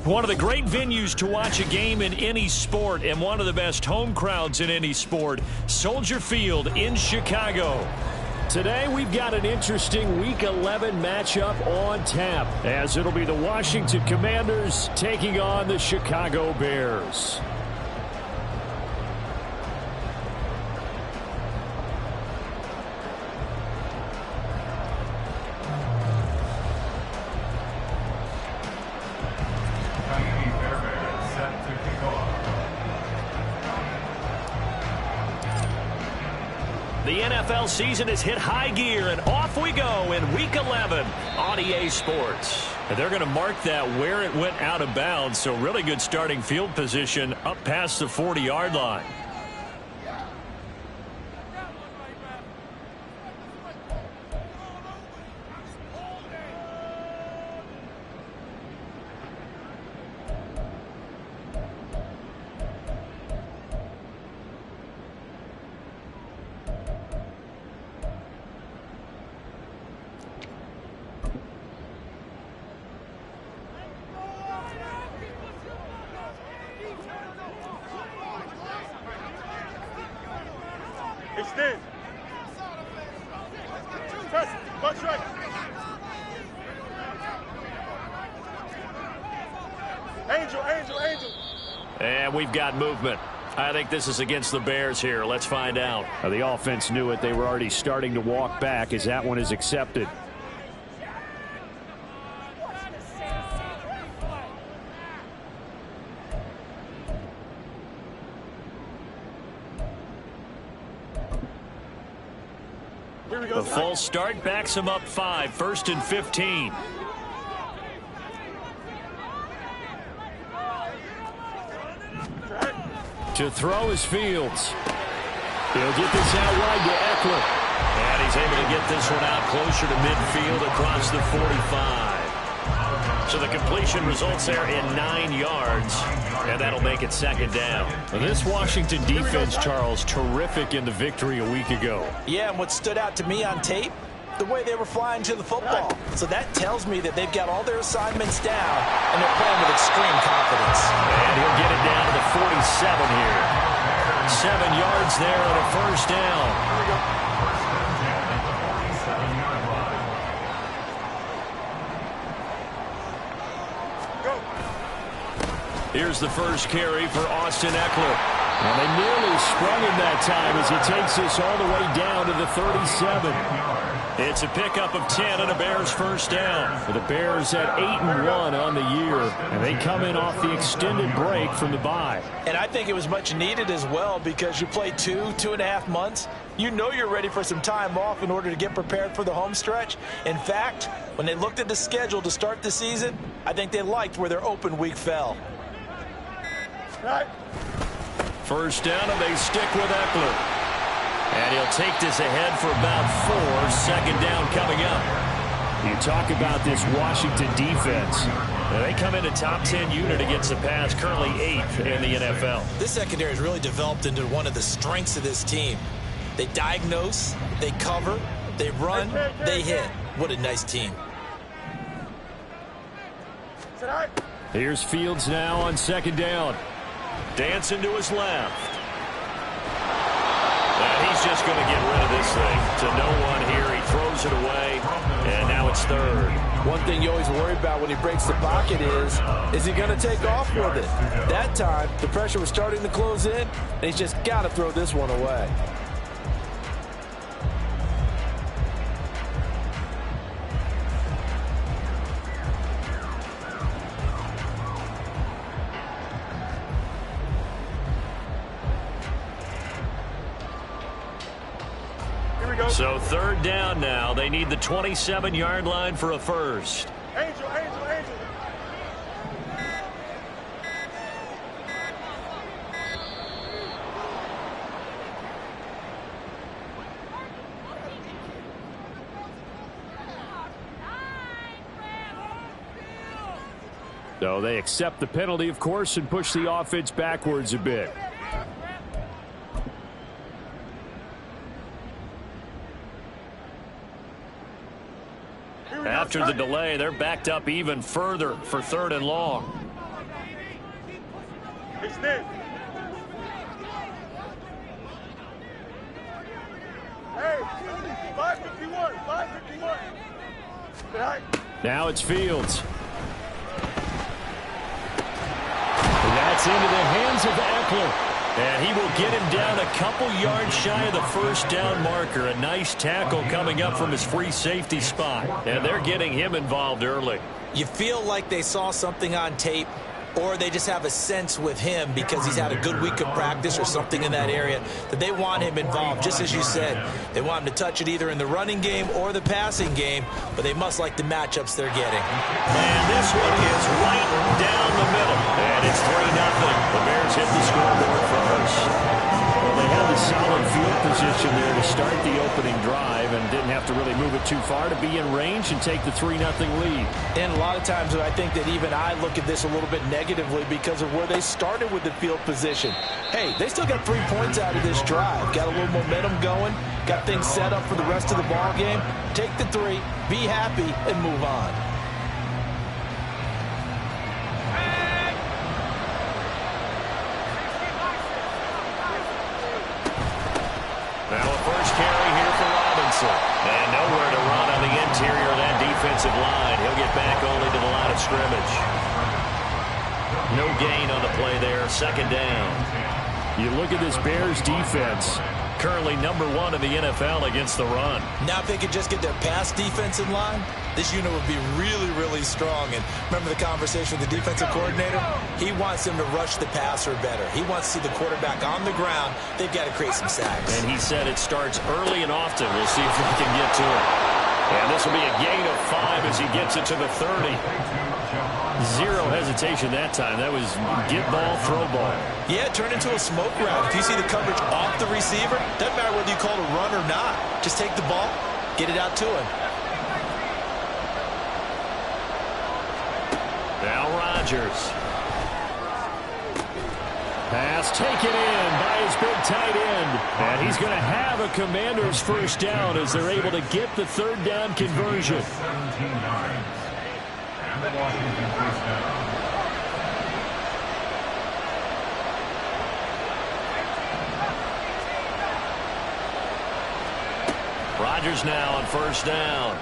One of the great venues to watch a game in any sport and one of the best home crowds in any sport, Soldier Field in Chicago. Today we've got an interesting Week 11 matchup on tap, as it'll be the Washington Commanders taking on the Chicago Bears. The NFL season has hit high gear, and off we go in Week 11 on EA Sports. And they're going to mark that where it went out of bounds, so really good starting field position up past the 40-yard line. Extend. Press. Watch right. Angel. And we've got movement. I think this is against the Bears here. Let's find out. The offense knew it. They were already starting to walk back as that one is accepted. The false start backs him up 5, 1st and 15. To throw is Fields. He'll get this out wide to Eckler. And he's able to get this one out closer to midfield across the 45. So the completion results there in 9 yards. And that'll make it 2nd down. Well, this Washington defense, Charles, terrific in the victory a week ago. Yeah, and what stood out to me on tape, the way they were flying to the football. So that tells me that they've got all their assignments down, and they're playing with extreme confidence. And he'll get it down to the 47 here. 7 yards there and a 1st down. Here's the first carry for Austin Eckler. And they nearly sprung him that time as he takes this all the way down to the 37. It's a pickup of 10 and a Bears 1st down. For the Bears at 8-1 on the year. And they come in off the extended break from the bye. And I think it was much needed as well, because you play 2.5 months. You know you're ready for some time off in order to get prepared for the home stretch. In fact, when they looked at the schedule to start the season, I think they liked where their open week fell. Right. 1st down, and they stick with Eckler. And he'll take this ahead for about 4. 2nd down coming up. You talk about this Washington defense. They come in a top 10 unit against the pass, currently 8th in the NFL. This secondary has really developed into one of the strengths of this team. They diagnose, they cover, they run, they hit. What a nice team. Here's Fields now on 2nd down. Dancing to his left. And he's just going to get rid of this thing to no one here. He throws it away, and now it's 3rd. One thing you always worry about when he breaks the pocket is he going to take off with it? That time, the pressure was starting to close in, and he's just got to throw this one away. So 3rd down now. They need the 27-yard line for a 1st. Angel. So they accept the penalty, of course, and push the offense backwards a bit. After the delay, they're backed up even further for 3rd and long. Extend. Hey, 551, 551. Right. Now it's Fields. And that's into the hands of Eckler. And he will get him down a couple yards shy of the first down marker. A nice tackle coming up from his free safety spot. And they're getting him involved early. You feel like they saw something on tape, or they just have a sense with him because he's had a good week of practice or something in that area that they want him involved. Just as you said, they want him to touch it either in the running game or the passing game, but they must like the matchups they're getting. And this one is right down the middle. And it's 3-0. The Bears hit the scoreboard first. Well, they had the solid field position there to start the opening drive and didn't have to really move it too far to be in range and take the 3-0 lead. And a lot of times I think that even I look at this a little bit negatively because of where they started with the field position. Hey, they still got 3 points out of this drive. Got a little momentum going. Got things set up for the rest of the ball game. Take the 3, be happy, and move on. Now a first carry here for Robinson. And nowhere to run on the interior of that defensive line. He'll get back only to the line of scrimmage. No gain on the play there. Second down. You look at this Bears defense. Currently number 1 in the NFL against the run. Now if they could just get their pass defense in line, this unit would be really, really strong. And remember the conversation with the defensive coordinator? He wants them to rush the passer better. He wants to see the quarterback on the ground. They've got to create some sacks. And he said it starts early and often. We'll see if we can get to it. And this will be a gain of 5 as he gets it to the 30. Zero hesitation that time. That was get ball, throw ball. Yeah, it turned into a smoke route. If you see the coverage off the receiver, doesn't matter whether you call it a run or not. Just take the ball, get it out to him. Now Rodgers. Pass taken in by his big tight end. And he's going to have a Commander's first down as they're able to get the third down conversion. Rodgers now on first down.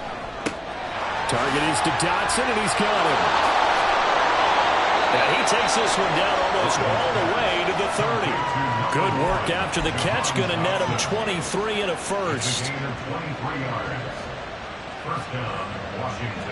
Target is to Dotson, and he's got him. And he takes this one down almost all the way to the 30. Good work after the catch. Going to net him 23 and a first. First down, Washington.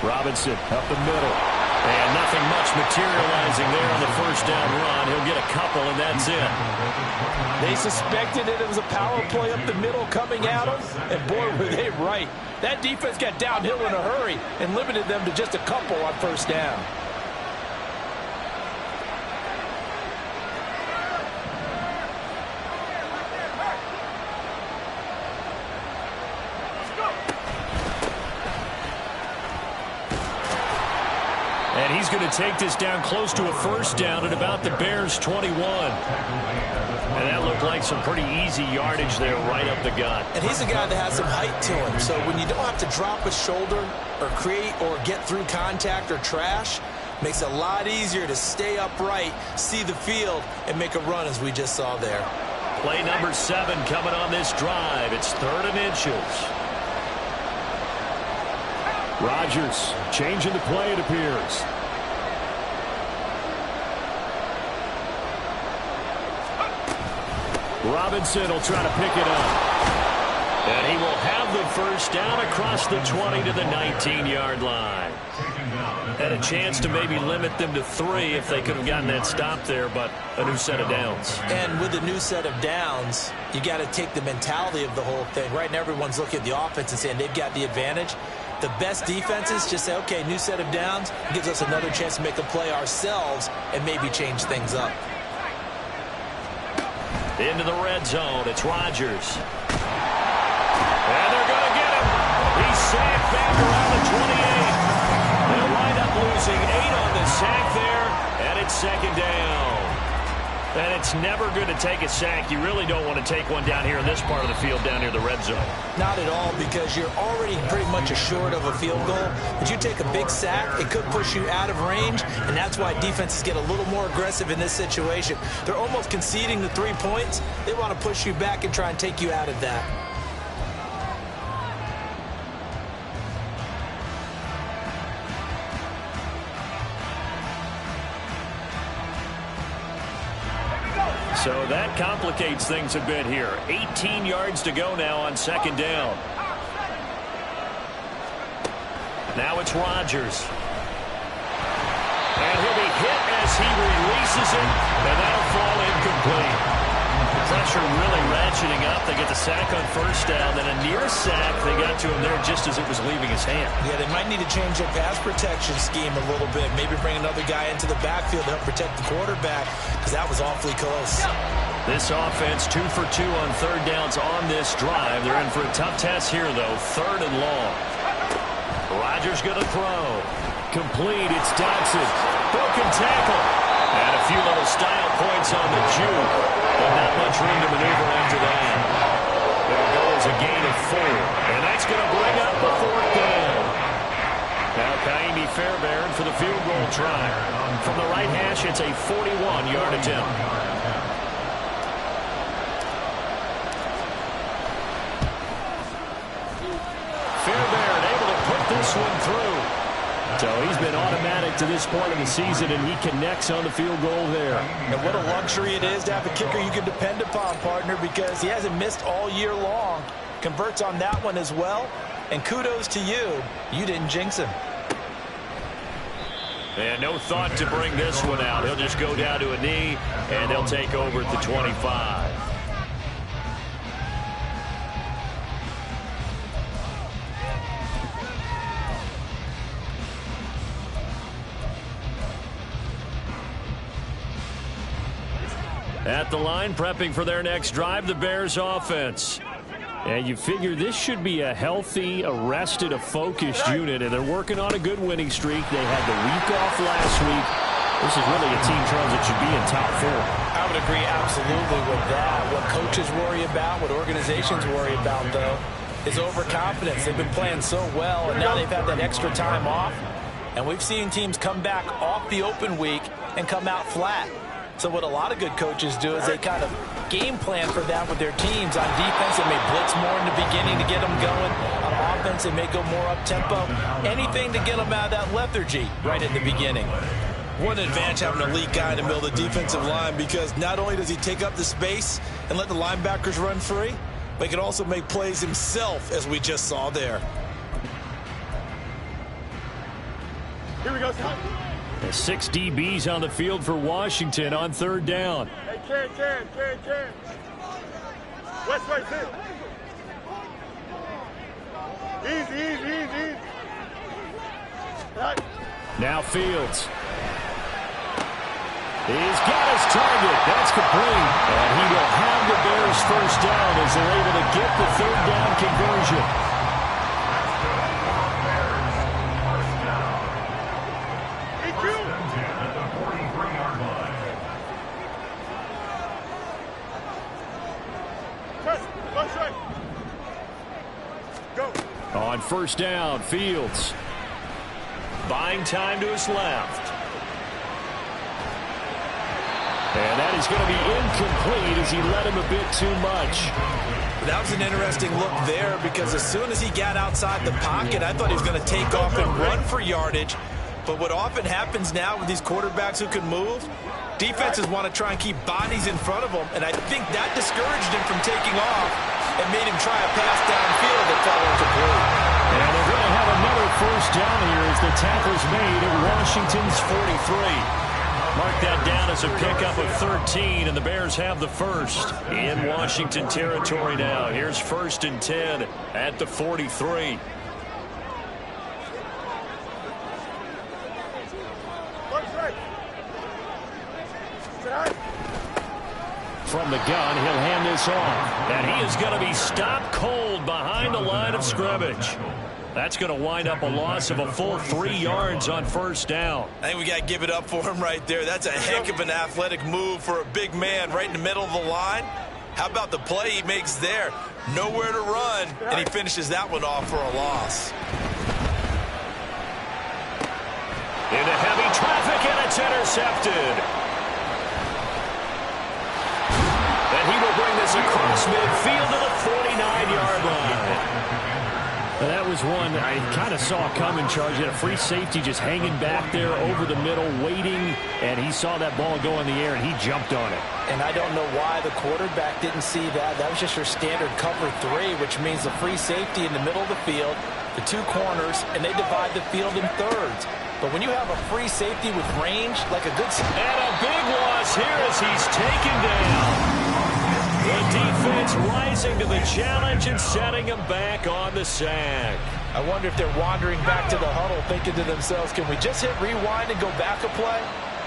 Robinson up the middle. And nothing much materializing there on the first down run. He'll get a couple, and that's it. They suspected that it was a power play up the middle coming at them, and boy, were they right. That defense got downhill in a hurry and limited them to just a couple on first down. And he's going to take this down close to a first down at about the Bears' 21. And that looked like some pretty easy yardage there right up the gut. And he's a guy that has some height to him. So when you don't have to drop a shoulder or create or get through contact or trash, makes it a lot easier to stay upright, see the field, and make a run as we just saw there. Play number 7 coming on this drive. It's 3rd and inches. Rodgers changing the play, it appears. Robinson will try to pick it up. And he will have the first down across the 20 to the 19-yard line. And a chance to maybe limit them to 3 if they could have gotten that stop there, but a new set of downs. And with a new set of downs, you got to take the mentality of the whole thing. Right now, everyone's looking at the offense and saying they've got the advantage. The best defenses just say, okay, new set of downs, gives us another chance to make a play ourselves and maybe change things up. Into the red zone, it's Rodgers. And they're going to get him. He's sacked back around the 28. They'll wind up losing 8 on the sack there, and it's 2nd down. And it's never good to take a sack. You really don't want to take one down here in this part of the field, down near the red zone. Not at all, because you're already pretty much assured of a field goal. But you take a big sack, it could push you out of range, and that's why defenses get a little more aggressive in this situation. They're almost conceding the 3 points. They want to push you back and try and take you out of that. So that complicates things a bit here. 18 yards to go now on second down. Now it's Rodgers. And he'll be hit as he releases it, and that'll fall incomplete. Pressure really ratcheting up. They get the sack on first down, then a near sack. They got to him there just as it was leaving his hand. Yeah, they might need to change their pass protection scheme a little bit. Maybe bring another guy into the backfield to help protect the quarterback, because that was awfully close. This offense 2 for 2 on third downs on this drive. They're in for a tough test here, though. Third and long. Rodgers going to throw. Complete. It's Dotson. Broken tackle. And a few little style points on the juke, but not much room to maneuver after that. There goes a gain of 4, and that's going to bring up the fourth down. Now Kaimi Fairbairn for the field goal try. From the right hash, it's a 41-yard attempt. Fairbairn able to put this one through. So he's been automatic to this point of the season, and he connects on the field goal there. And what a luxury it is to have a kicker you can depend upon, partner, because he hasn't missed all year long. Converts on that one as well. And kudos to you. You didn't jinx him. And no thought to bring this one out. He'll just go down to a knee, and they'll take over at the 25. At the line, prepping for their next drive, the Bears offense. And you figure this should be a healthy, a focused unit, and they're working on a good winning streak. They had the week off last week. This is really a team, Charles, that should be in top 4. I would agree absolutely with that. What coaches worry about, what organizations worry about, though, is overconfidence. They've been playing so well, and now they've had that extra time off. And we've seen teams come back off the open week and come out flat. So what a lot of good coaches do is they kind of game plan for that with their teams. On defense, they may blitz more in the beginning to get them going. On offense, they may go more up-tempo. Anything to get them out of that lethargy right at the beginning. What an advantage having an elite guy in the middle of the defensive line, because not only does he take up the space and let the linebackers run free, but he can also make plays himself, as we just saw there. Here we go, Scott. 6 DBs on the field for Washington on third down. Hey, Ken. West right, sit. Easy. Right. Now Fields. He's got his target. That's complete. And he will have the Bears first down as they're able to get the third down conversion. On first down, Fields buying time to his left. And that is going to be incomplete as he led him a bit too much. That was an interesting look there, because as soon as he got outside the pocket, I thought he was going to take off and run for yardage. But what often happens now with these quarterbacks who can move, defenses want to try and keep bodies in front of them, and I think that discouraged him from taking off and made him try a pass downfield that fell incomplete. And they're going to have another first down here as the tackle's made at Washington's 43. Mark that down as a pickup of 13, and the Bears have the first in Washington territory now. Here's 1st and 10 at the 43. From the gun, he'll hand this off. And he is going to be stopped cold behind the line of scrimmage. That's going to wind up a loss of a full 3 yards on first down. I think we got to give it up for him right there. That's a heck of an athletic move for a big man right in the middle of the line. How about the play he makes there? Nowhere to run, and he finishes that one off for a loss. Into heavy traffic, and it's intercepted. And he will bring this across midfield to the 49-yard line. That was one I kind of saw coming, Charles. You had a free safety just hanging back there over the middle, waiting, and he saw that ball go in the air, and he jumped on it. And I don't know why the quarterback didn't see that. That was just your standard cover 3, which means the free safety in the middle of the field, the 2 corners, and they divide the field in thirds. But when you have a free safety with range, like a good... And a big loss here as he's taken down. The defense rising to the challenge and setting him back on the sack. I wonder if they're wandering back to the huddle thinking to themselves, can we just hit rewind and go back a play?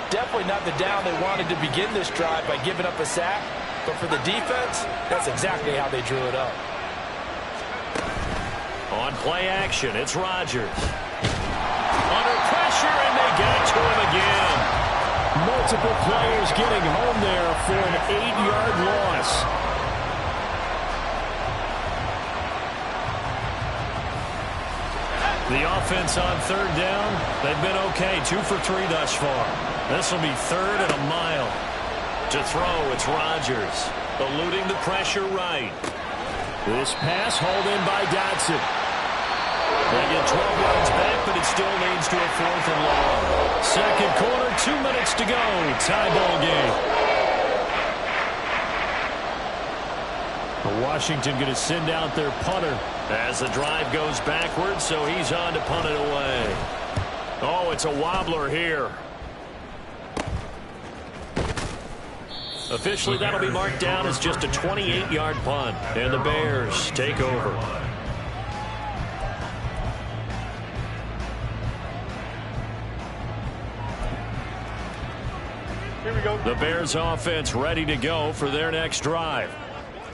Definitely not the down they wanted to begin this drive by giving up a sack. But for the defense, that's exactly how they drew it up. On play action, it's Rodgers. Under pressure, and they get it to him again. Multiple players getting home there for an 8-yard loss. The offense on third down, they've been okay. 2 for 3 thus far. This will be 3rd and a mile. To throw, it's Rodgers. Eluding the pressure right. This pass hauled in by Dotson. They get 12 yards back, but it still leads to a 4th and long. Second quarter, 2 minutes to go. Tie ball game. Washington going to send out their punter as the drive goes backwards, so he's on to punt it away. Oh, it's a wobbler here. Officially, that'll be marked down as just a 28-yard punt, and the Bears take over. Here we go. The Bears offense ready to go for their next drive.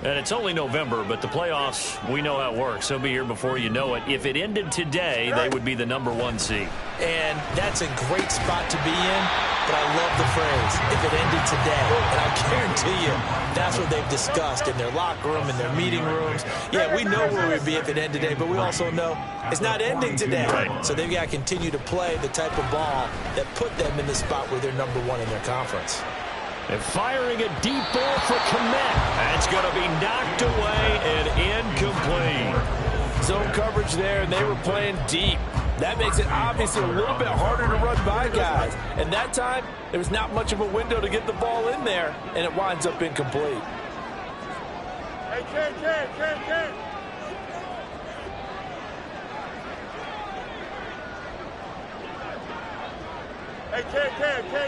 And it's only November, but the playoffs, we know how it works. They'll be here before you know it. If it ended today, they would be the #1 seed. And that's a great spot to be in, but I love the phrase, if it ended today. And I guarantee you, that's what they've discussed in their locker room, in their meeting rooms. Yeah, we know where we'd be if it ended today, but we also know it's not ending today. Right. So they've got to continue to play the type of ball that put them in the spot where they're #1 in their conference. And firing a deep ball for Komet. That's going to be knocked away and incomplete. Zone coverage there, and they were playing deep. That makes it obviously a little bit harder to run by guys. And that time, there was not much of a window to get the ball in there, and it winds up incomplete. Hey, Ken. Hey,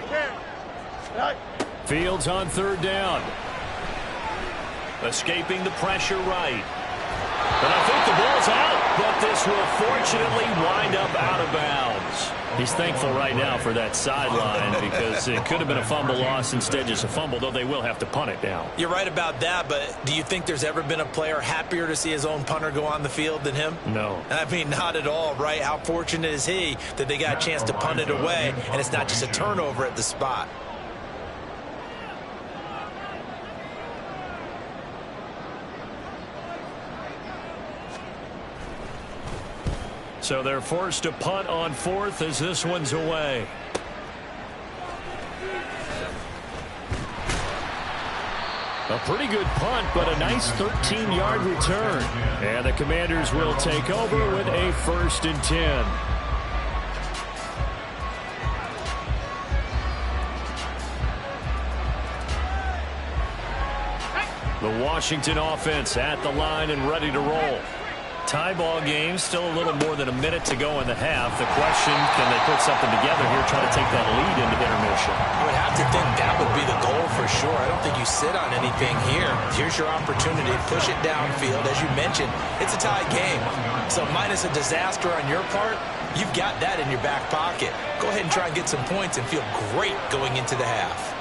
Ken. Right. Fields on third down. Escaping the pressure right. And I think the ball's out, but this will fortunately wind up out of bounds. He's thankful right now for that sideline because it could have been a fumble loss, instead just a fumble, though they will have to punt it down. You're right about that, but do you think there's ever been a player happier to see his own punter go on the field than him? No. I mean, not at all, right? How fortunate is he that they got a chance to punt it away, and it's not just a turnover at the spot. So they're forced to punt on 4th as this one's away. A pretty good punt, but a nice 13-yard return. And the Commanders will take over with a 1st and 10. The Washington offense at the line and ready to roll. Tie ball game, still a little more than a minute to go in the half. The question, can they put something together here, try to take that lead into intermission? I would have to think that would be the goal for sure. I don't think you sit on anything here. Here's your opportunity. Push it downfield. As you mentioned, it's a tie game. So minus a disaster on your part, you've got that in your back pocket. Go ahead and try and get some points and feel great going into the half.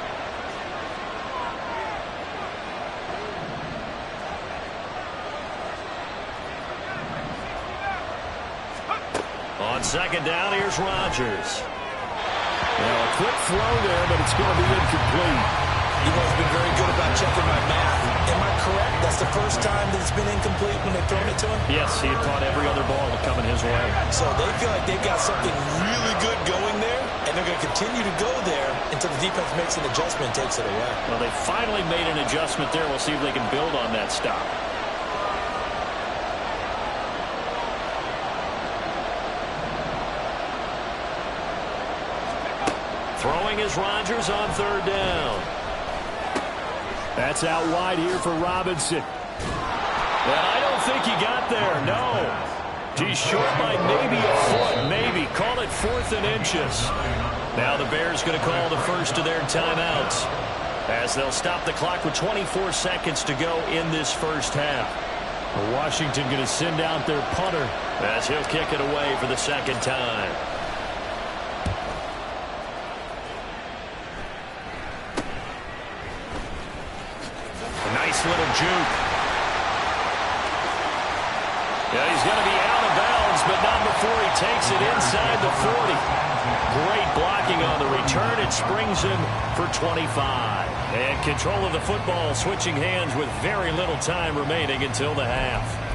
On second down, here's Rodgers. Well, a quick throw there, but it's going to be incomplete. You've always been very good about checking my math. Am I correct? That's the first time that it's been incomplete when they've thrown it to him? Yes, he had caught every other ball coming his way. So they feel like they've got something really good going there, and they're going to continue to go there until the defense makes an adjustment and takes it away. Well, they finally made an adjustment there. We'll see if they can build on that stop. Throwing is Rodgers on third down. That's out wide here for Robinson. And I don't think he got there, no. He's short by maybe a foot, maybe. Call it 4th and inches. Now the Bears going to call the first of their timeouts as they'll stop the clock with 24 seconds to go in this first half. Washington going to send out their punter as he'll kick it away for the second time. Nice little juke. Yeah, he's going to be out of bounds, but not before he takes it inside the 40. Great blocking on the return. It springs him for 25. And control of the football switching hands with very little time remaining until the half.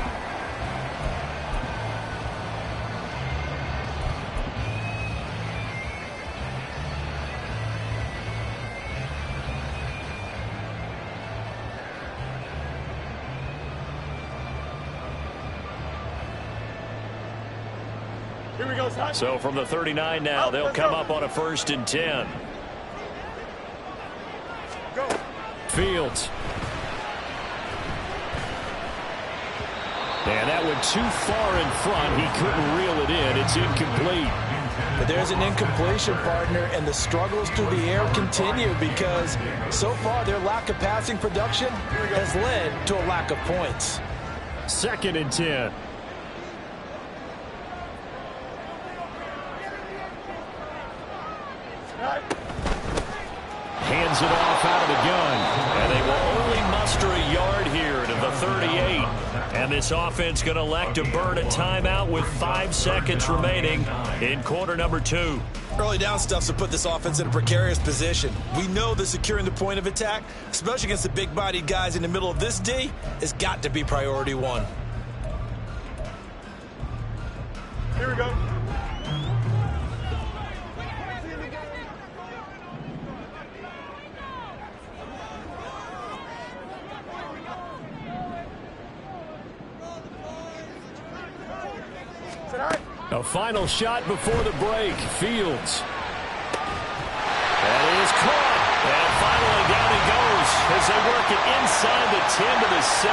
Here we go, son. So from the 39 now, they'll come up on a 1st and 10. Go. Fields. And that went too far in front. He couldn't reel it in. It's incomplete. But there's an incompletion, partner, and the struggles through the air continue because so far their lack of passing production has led to a lack of points. 2nd and 10. Hands it off out of the gun. And they will only muster a yard here to the 38. And this offense going to elect to burn a timeout with 5 seconds remaining in quarter number 2. Early down stuff's to put this offense in a precarious position. We know that securing the point of attack, especially against the big-bodied guys in the middle of this D, has got to be priority 1. Here we go. A final shot before the break. Fields. That is caught. And finally down he goes as they work it inside the 10 to the 7.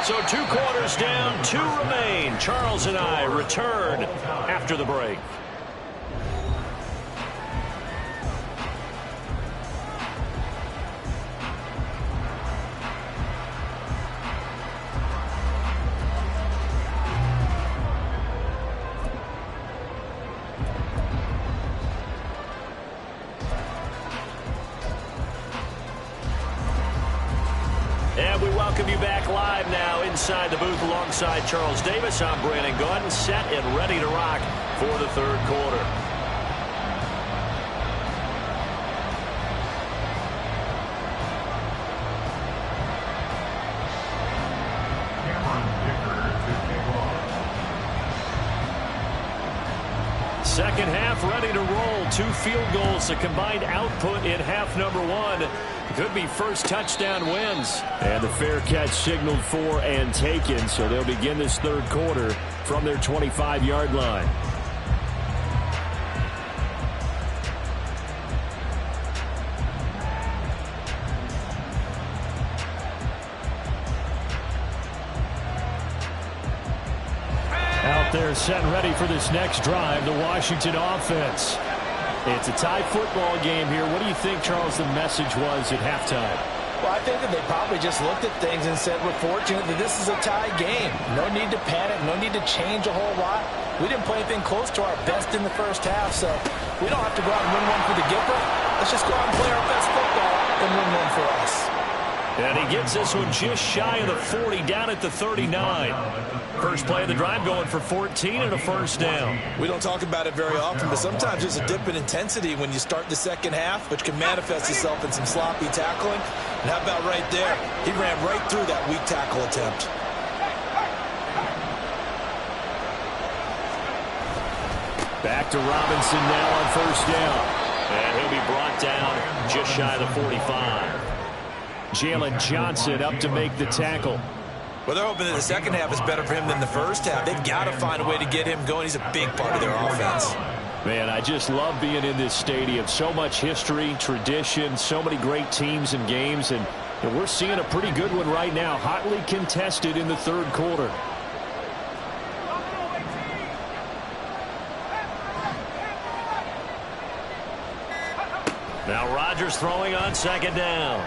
So 2 quarters down, 2 remain. Charles and I return after the break. And we welcome you back live now inside the booth alongside Charles Davis. I'm Brandon Gaudin, set and ready to rock for the 3rd quarter. Second half ready to roll. 2 field goals, a combined output in half number 1. Could be first touchdown wins. And the fair catch signaled for and taken, so they'll begin this 3rd quarter from their 25-yard line. Out there set and ready for this next drive, the Washington offense. It's a tie football game here. What do you think, Charles, the message was at halftime? Well, I think that they probably just looked at things and said, we're fortunate that this is a tie game. No need to panic, no need to change a whole lot. We didn't play anything close to our best in the first half, so we don't have to go out and win one for the Gipper. Let's just go out and play our best football and win one for us. And he gets this one just shy of the 40, down at the 39. First play of the drive going for 14 and a first down. We don't talk about it very often, but sometimes there's a dip in intensity when you start the second half, which can manifest itself in some sloppy tackling. And how about right there? He ran right through that weak tackle attempt. Back to Robinson now on first down. And he'll be brought down just shy of the 45. Jalen Johnson up to make the tackle. Well, they're hoping that the second half is better for him than the first half. They've got to find a way to get him going. He's a big part of their offense. Man, I just love being in this stadium. So much history, tradition, so many great teams and games. And we're seeing a pretty good one right now, hotly contested in the third quarter. Now Rodgers throwing on second down.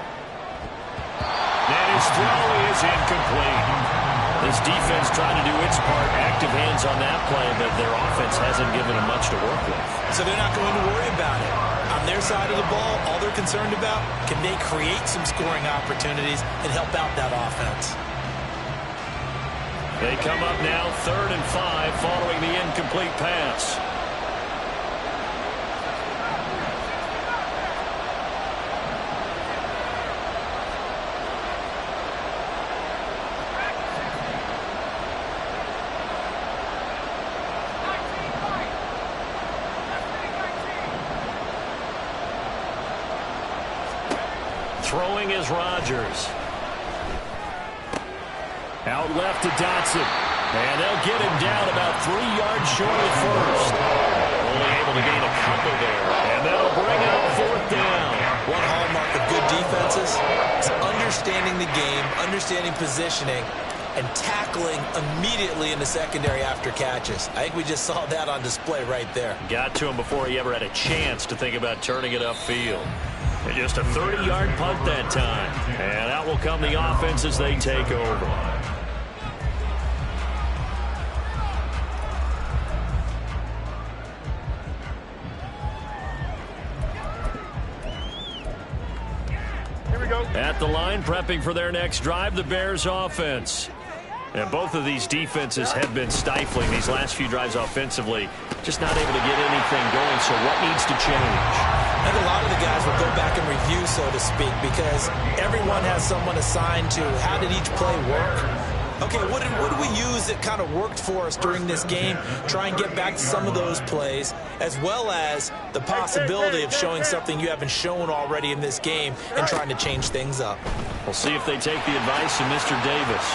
And his throw is incomplete. This defense trying to do its part. Active hands on that play, but their offense hasn't given them much to work with. So they're not going to worry about it. On their side of the ball, all they're concerned about, can they create some scoring opportunities and help out that offense? They come up now 3rd and 5 following the incomplete pass. Throwing is Rodgers. Out left to Dotson. And they'll get him down about 3 yards short of first. Only able to gain a couple there. And that'll bring up 4th down. One hallmark of good defenses is understanding the game, understanding positioning, and tackling immediately in the secondary after catches. I think we just saw that on display right there. Got to him before he ever had a chance to think about turning it upfield. And just a 30-yard punt that time. And out will come the offense as they take over. Here we go. At the line, prepping for their next drive, the Bears offense. And both of these defenses have been stifling these last few drives offensively. Just not able to get anything going, so what needs to change? I think a lot of the guys will go back and review, so to speak, because everyone has someone assigned to how did each play work. Okay, what did we use that kind of worked for us during this game? Try and get back to some of those plays, as well as the possibility of showing something you haven't shown already in this game and trying to change things up. We'll see if they take the advice of Mr. Davis.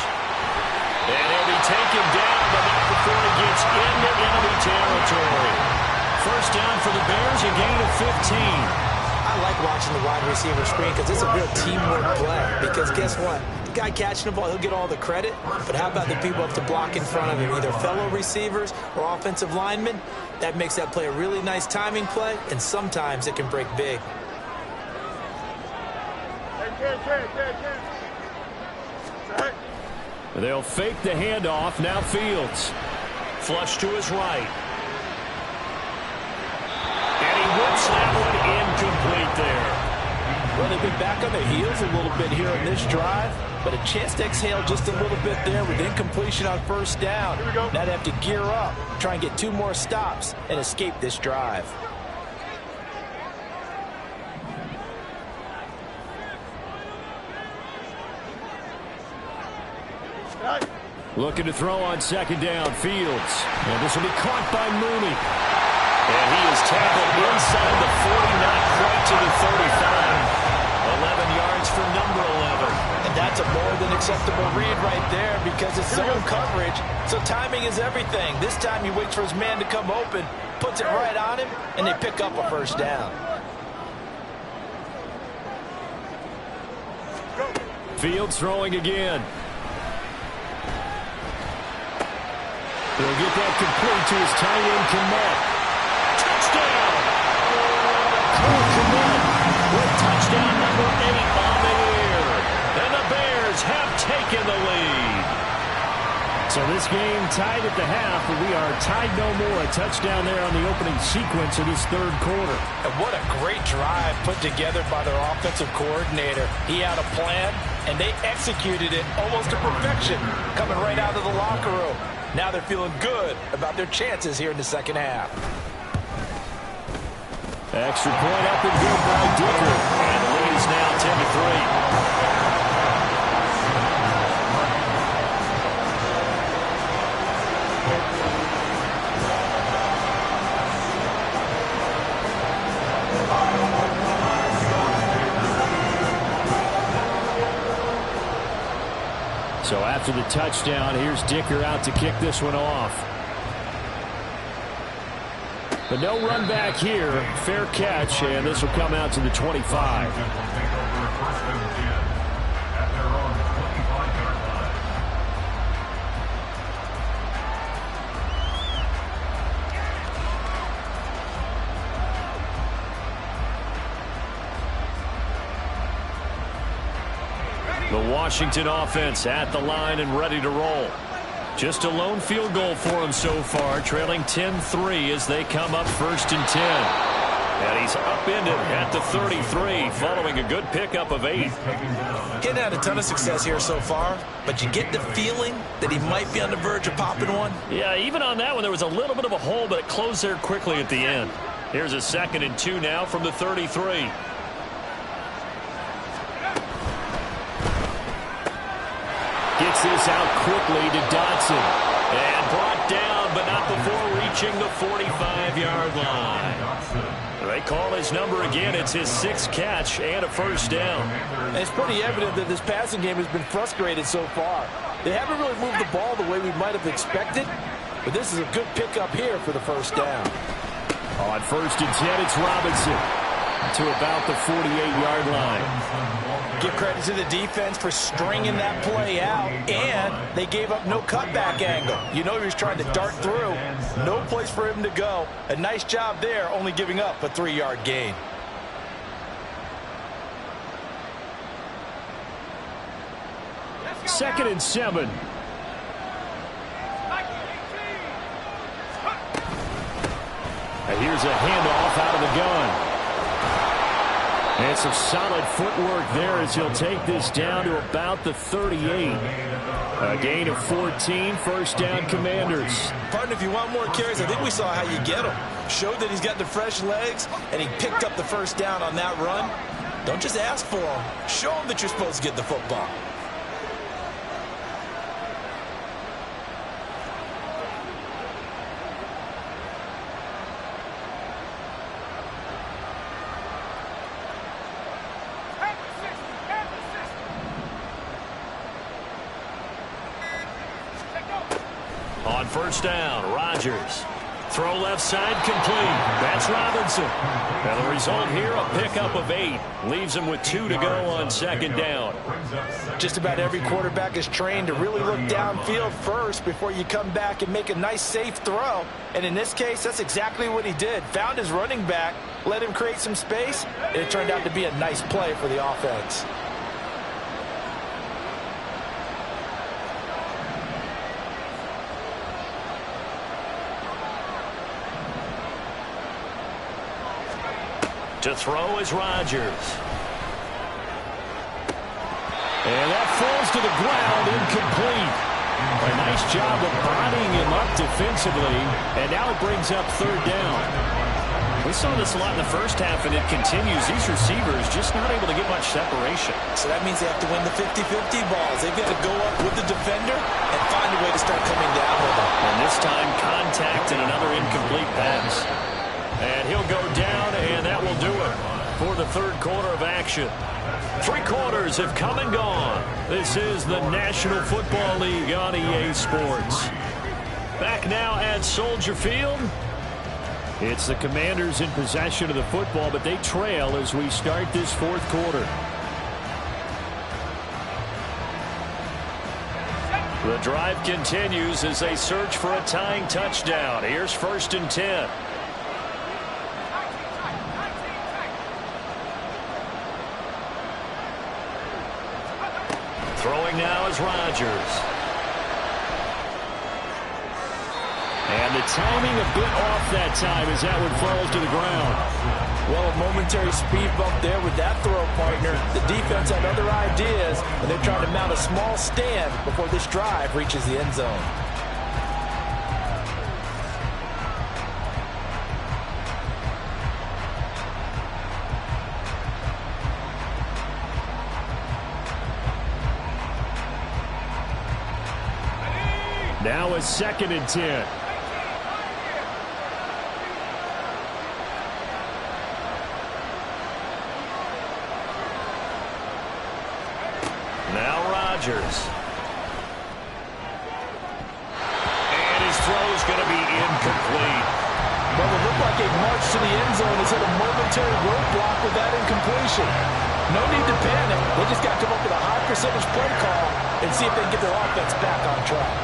And he'll be taken down, but not before he gets into enemy territory. First down for the Bears, a gain of 15. I like watching the wide receiver screen because it's a real teamwork play. Because guess what? The guy catching the ball, he'll get all the credit. But how about the people up to block in front of him, either fellow receivers or offensive linemen? That makes that play a really nice timing play, and sometimes it can break big. They'll fake the handoff. Now Fields. Flush to his right. And he whips that one incomplete there. Well, they've been back on their heels a little bit here in this drive, but a chance to exhale just a little bit there with incompletion on first down. Now they have to gear up, try and get 2 more stops, and escape this drive. Looking to throw on second down, Fields. And this will be caught by Mooney. And he is tackled inside the 40, not quite to the 35. 11 yards for number 11. And that's a more than acceptable read right there because it's zone coverage. So timing is everything. This time he waits for his man to come open, puts it right on him, and they pick up a first down. Fields throwing again. He'll get that complete to his tight end, Kmet. Touchdown! Cole Kmet with touchdown number 8 on the year. And the Bears have taken the lead. So this game tied at the half, but we are tied no more. A touchdown there on the opening sequence of this third quarter. And what a great drive put together by their offensive coordinator. He had a plan, and they executed it almost to perfection, coming right out of the locker room. Now they're feeling good about their chances here in the second half. Extra point up and good by Dicker. And the lead is now 10-3. So after the touchdown, here's Dicker out to kick this one off. But no run back here. Fair catch, and this will come out to the 25. The Washington offense at the line and ready to roll. Just a lone field goal for them so far, trailing 10-3 as they come up 1st and 10. And he's upended at the 33 following a good pickup of 8. Getting had a ton of success here so far, but you get the feeling that he might be on the verge of popping one. Yeah, even on that one, there was a little bit of a hole, but it closed there quickly at the end. Here's a 2nd and 2 now from the 33. Gets this out quickly to Dotson. And brought down, but not before reaching the 45-yard line. They call his number again. It's his 6th catch and a 1st down. And it's pretty evident that this passing game has been frustrated so far. They haven't really moved the ball the way we might have expected, but this is a good pickup here for the 1st down. On 1st and 10, it's Robinson to about the 48-yard line. Give credit to the defense for stringing that play out, and they gave up no cutback angle. You know he was trying to dart through. No place for him to go. A nice job there, only giving up a 3-yard gain. Second and 7. And here's a handoff out of the gun. And some solid footwork there as he'll take this down to about the 38. A gain of 14, 1st down Commanders. Partner, if you want more carries, I think we saw how you get him. Showed that he's got the fresh legs, and he picked up the 1st down on that run. Don't just ask for him. Show him that you're supposed to get the football. On 1st down, Rodgers. Throw left side complete. That's Robinson. And the result here, a pickup of 8. Leaves him with 2 to go on 2nd down. Just about every quarterback is trained to really look downfield first before you come back and make a nice, safe throw. And in this case, that's exactly what he did. Found his running back, let him create some space, and it turned out to be a nice play for the offense. To throw is Rodgers. And that falls to the ground, incomplete. A nice job of bodying him up defensively, and now it brings up 3rd down. We saw this a lot in the first half, and it continues. These receivers just not able to get much separation. So that means they have to win the 50-50 balls. They've got to go up with the defender and find a way to start coming down with them. And this time, contact and another incomplete pass. And he'll go down, and that will do it for the 3rd quarter of action. 3 quarters have come and gone. This is the National Football League on EA Sports. Back now at Soldier Field. It's the Commanders in possession of the football, but they trail as we start this 4th quarter. The drive continues as they search for a tying touchdown. Here's 1st and 10. Throwing now is Rodgers. And the timing a bit off that time as that one falls to the ground. Well, a momentary speed bump there with that throw, partner. The defense had other ideas, and they're trying to mount a small stand before this drive reaches the end zone. Now a 2nd and 10. Now Rodgers. And his throw is going to be incomplete. Well, it looked like a march to the end zone has hit a momentary roadblock with that incompletion. No need to panic. They just got to come up with a high percentage play call and see if they can get their offense back on track.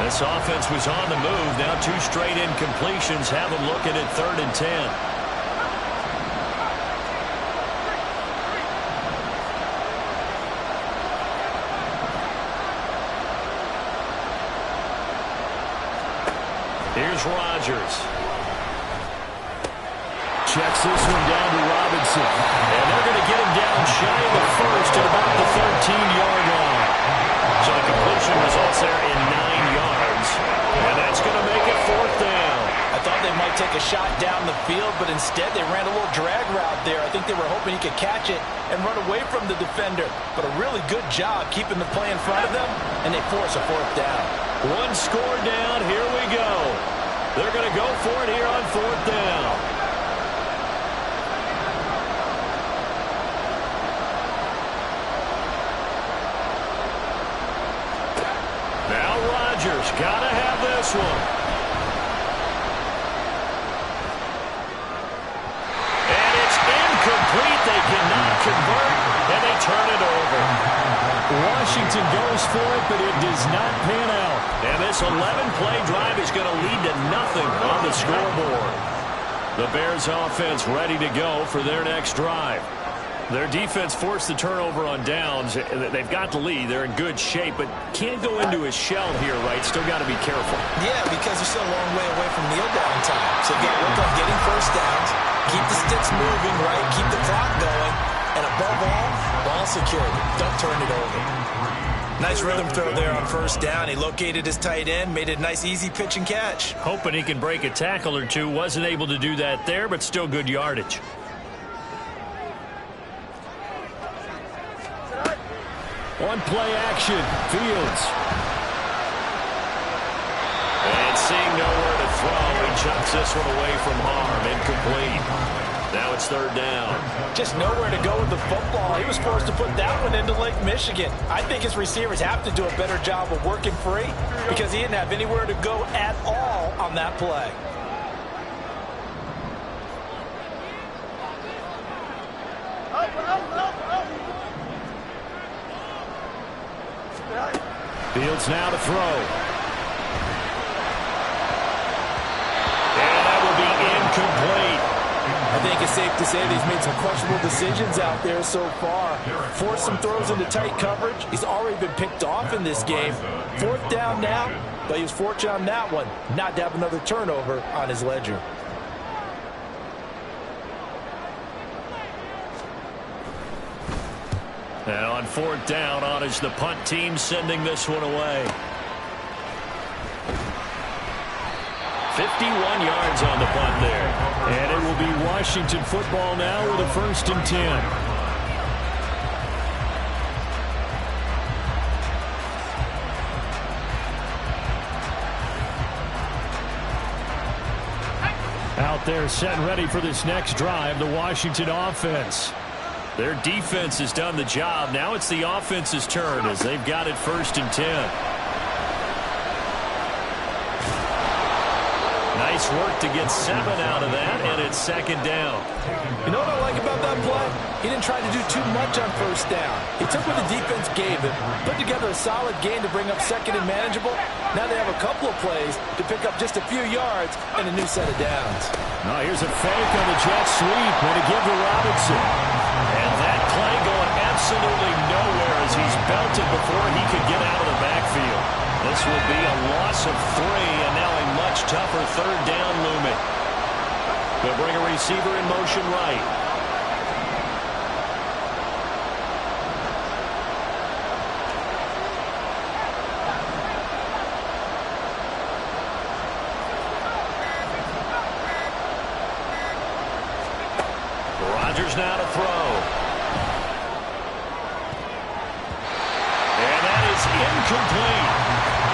This offense was on the move. Now 2 straight incompletions have them looking at 3rd and 10. Here's Rodgers. Checks this one down to Robinson. And they're going to get him down shy of the first at about the 13-yard line. So the completion results there in 9 yards. And that's going to make it 4th down. I thought they might take a shot down the field, but instead they ran a little drag route there. I think they were hoping he could catch it and run away from the defender. But a really good job keeping the play in front of them, and they force a 4th down. 1 score down. Here we go. They're going to go for it here on 4th down. Now Rodgers got to have this one. And it's incomplete. They cannot convert, and they turn it over. Washington goes for it, but it does not pan out. And this 11-play drive is going to lead to nothing on the scoreboard. The Bears offense ready to go for their next drive. Their defense forced the turnover on downs. They've got the lead. They're in good shape, but can't go into a shell here, right? Still got to be careful. Yeah, because they're still a long way away from kneel-down time. So you got to work on getting first downs, keep the sticks moving, right? Keep the clock going. And above all, ball security. Don't turn it over. Nice rhythm throw there on 1st down. He located his tight end, made it a nice, easy pitch and catch. Hoping he can break a tackle or two. Wasn't able to do that there, but still good yardage. On play action, Fields. And seeing nowhere to throw, he chucks this one away from harm. Incomplete. Now it's 3rd down. Just nowhere to go with the football. He was forced to put that one into Lake Michigan. I think his receivers have to do a better job of working free because he didn't have anywhere to go at all on that play. Fields now to throw. And that will be incomplete. I think it's safe to say that he's made some questionable decisions out there so far. Forced some throws into tight coverage. He's already been picked off in this game. 4th down now, but he was fortunate on that one not to have another turnover on his ledger. And on 4th down, on is the punt team sending this one away. 51 yards on the punt there. And it will be Washington football now with a 1st and 10. Out there set and ready for this next drive, the Washington offense. Their defense has done the job. Now it's the offense's turn as they've got it 1st and 10. Nice work to get 7 out of that, and it's 2nd down. You know what I like about that play? He didn't try to do too much on 1st down. He took what the defense gave him, put together a solid game to bring up 2nd and manageable. Now they have a couple of plays to pick up just a few yards and a new set of downs. Now here's a fake on the jet sweep and a give to Robinson. And that play going absolutely nowhere as he's belted before he could get out of the backfield. This will be a loss of 3, and now a much tougher third down looming. They'll bring a receiver in motion right. Rodgers now to throw. And that is incomplete.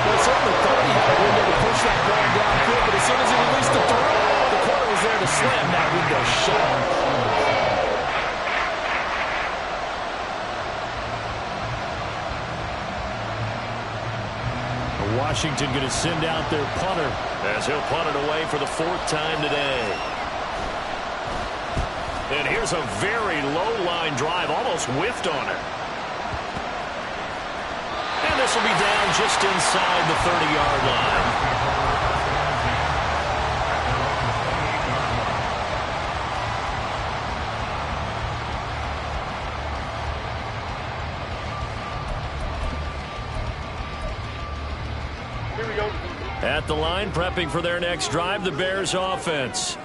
Well, certainly thought he had a window to push that ball downfield, but as soon as he released the throw, the corner was there to slam that window shut. Washington going to send out their punter as he'll punt it away for the 4th time today. And here's a very low-line drive, almost whiffed on it. And this will be down just inside the 30-yard line. Here we go. At the line, prepping for their next drive, the Bears offense.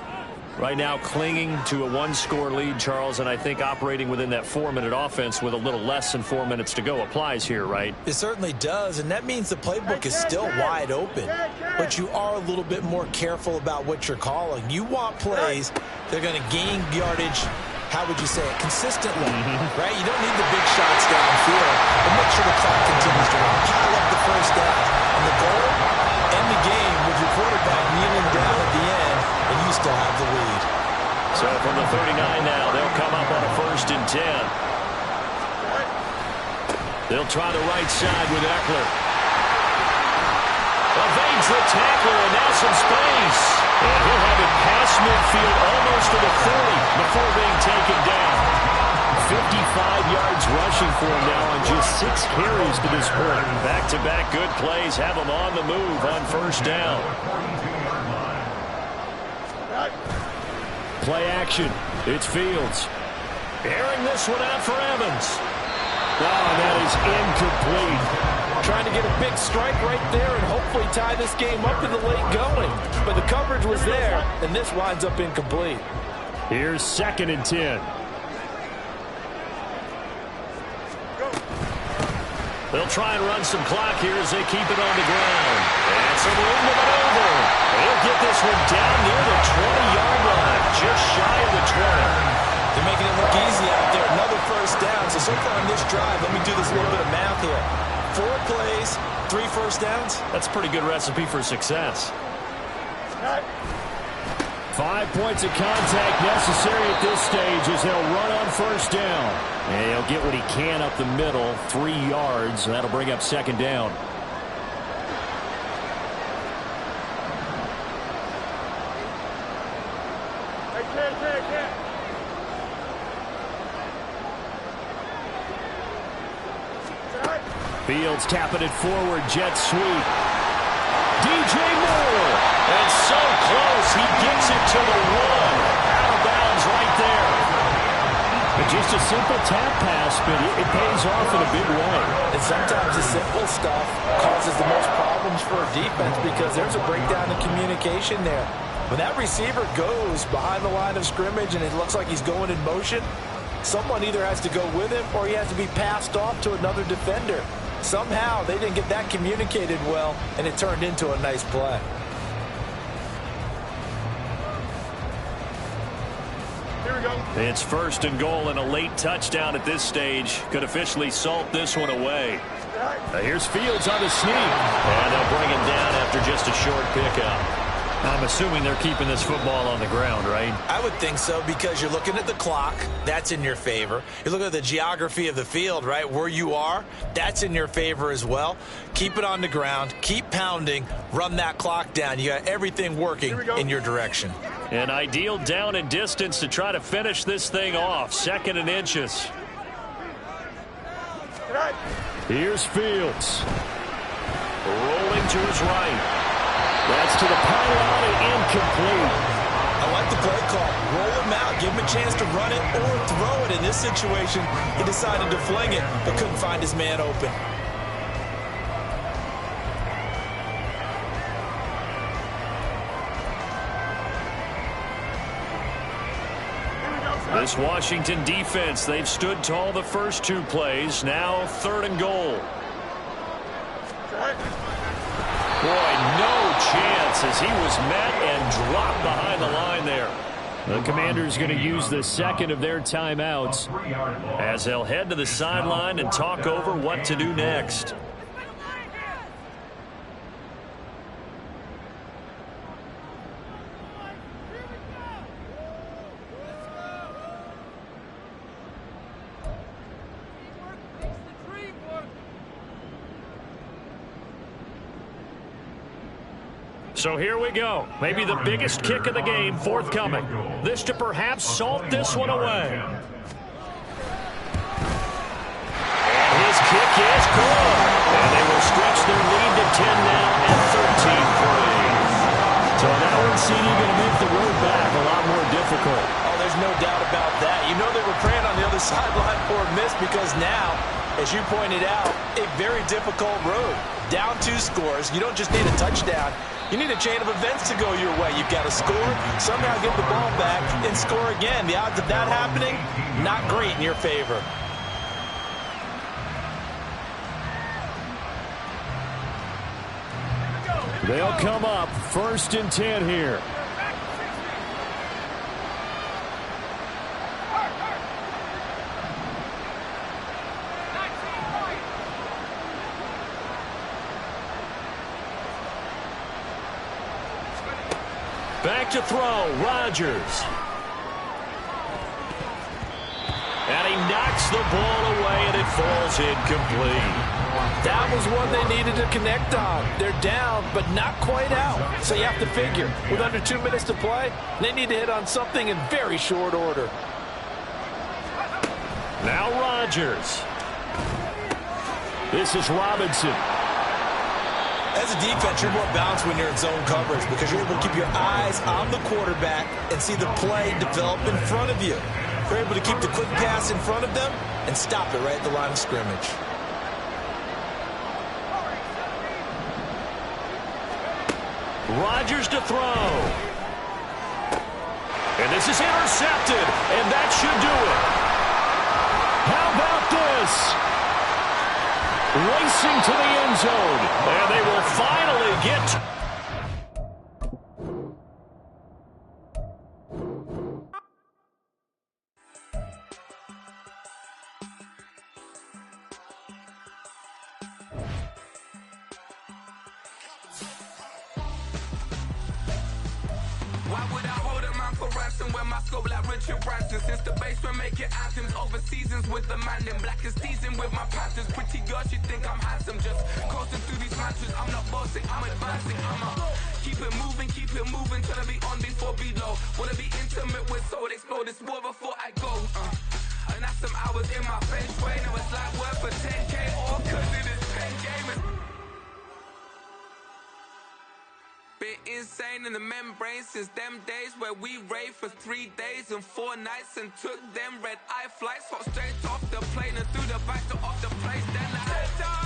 Right now clinging to a 1-score lead, Charles, and I think operating within that 4-minute offense with a little less than 4 minutes to go applies here, right? It certainly does, and that means the playbook is still wide open. But you are a little bit more careful about what you're calling. You want plays that are going to gain yardage, how would you say it, consistently, right? You don't need the big shots downfield, but make sure the clock continues to run. Pile up the first down. And the goal, end the game with your quarterback kneeling down at the end, and you still have the lead. So from the 39 now, they'll come up on a 1st and 10. They'll try the right side with Eckler. Evades the tackler, and now some space. And he'll have it past midfield almost to the 40 before being taken down. 55 yards rushing for him now on just 6 carries to this point. Back-to-back good plays have him on the move on 1st down. Play action. It's Fields. Airing this one out for Evans. Oh, that is incomplete. Trying to get a big strike right there and hopefully tie this game up in the late going. But the coverage was there, and this winds up incomplete. Here's 2nd and 10. They'll try and run some clock here as they keep it on the ground. And some room to maneuver. They'll get this one down near the 20-yard line, just shy of the 20. They're making it look easy out there. Another 1st down. So far on this drive, let me do this little bit of math here. 4 plays, 3 1st downs. That's a pretty good recipe for success. 5 points of contact necessary at this stage as they'll run on 1st down. And he'll get what he can up the middle, 3 yards. That'll bring up 2nd down. Fields tapping it forward, jet sweep. DJ Moore, and so close, he gets it to the 1. Out of bounds right there. But just a simple tap pass, but it pays off in a big way. And sometimes the simple stuff causes the most problems for a defense because there's a breakdown in communication there. When that receiver goes behind the line of scrimmage and it looks like he's going in motion, someone either has to go with him or he has to be passed off to another defender. Somehow they didn't get that communicated well, and it turned into a nice play. Here we go. It's 1st and goal and a late touchdown at this stage. Could officially salt this one away. Here's Fields on the sneak. And they'll bring him down after just a short pickup. I'm assuming they're keeping this football on the ground, right? I would think so because you're looking at the clock. That's in your favor. You're looking at the geography of the field, right? Where you are, that's in your favor as well. Keep it on the ground. Keep pounding. Run that clock down. You got everything working in your direction. An ideal down and distance to try to finish this thing off. 2nd and inches. Here's Fields. Rolling to his right. That's to the pylon and incomplete. I like the play call. Roll him out. Give him a chance to run it or throw it. In this situation, he decided to fling it, but couldn't find his man open. This Washington defense, they've stood tall the first 2 plays. Now 3rd and goal. Boy, no chance as he was met and dropped behind the line there. The Commanders going to use the second of their timeouts as they'll head to the sideline and talk over what to do next. So here we go. Maybe the biggest kick of the game forthcoming. This to perhaps salt this one away. And his kick is good. And they will stretch their lead to 10 now at 13-3. So that one, CD, going to make the road back a lot more difficult. Oh, there's no doubt about that. You know they were praying on the other sideline for a miss because now, as you pointed out, a very difficult road. Down 2 scores. You don't just need a touchdown. You need a chain of events to go your way. You've got to score, somehow get the ball back, and score again. The odds of that happening, not great in your favor. They'll come up 1st and 10 here. Back to throw, Rodgers. And he knocks the ball away, and it falls incomplete. That was one they needed to connect on. They're down, but not quite out. So you have to figure, with under 2 minutes to play, they need to hit on something in very short order. Now Rodgers. This is Robinson. As a defense, you're more balanced when you're in zone coverage because you're able to keep your eyes on the quarterback and see the play develop in front of you. You're able to keep the quick pass in front of them and stop it right at the line of scrimmage. Rodgers to throw. And this is intercepted, and that should do it. How about this? Racing to the end zone, and they will finally get... Why would I hold a man for ransom when my scope like Richard Branson? Since the basement making anthems over seasons with the man in black is teasing with my panthers. Pretty girl, she think I'm handsome. Just coasting through these mantras. I'm not bossing, I'm advancing. Keep it moving, trying to be on before below. Wanna be intimate with soul, explode this war before I go. And that's some hours in my French way. Now it's like work for 10K or cause it is pen gaming. Been insane in the membrane since them days where we raved for 3 days and 4 nights and took them red eye flights. Hot straight off the plane and through the back door of the place. Then I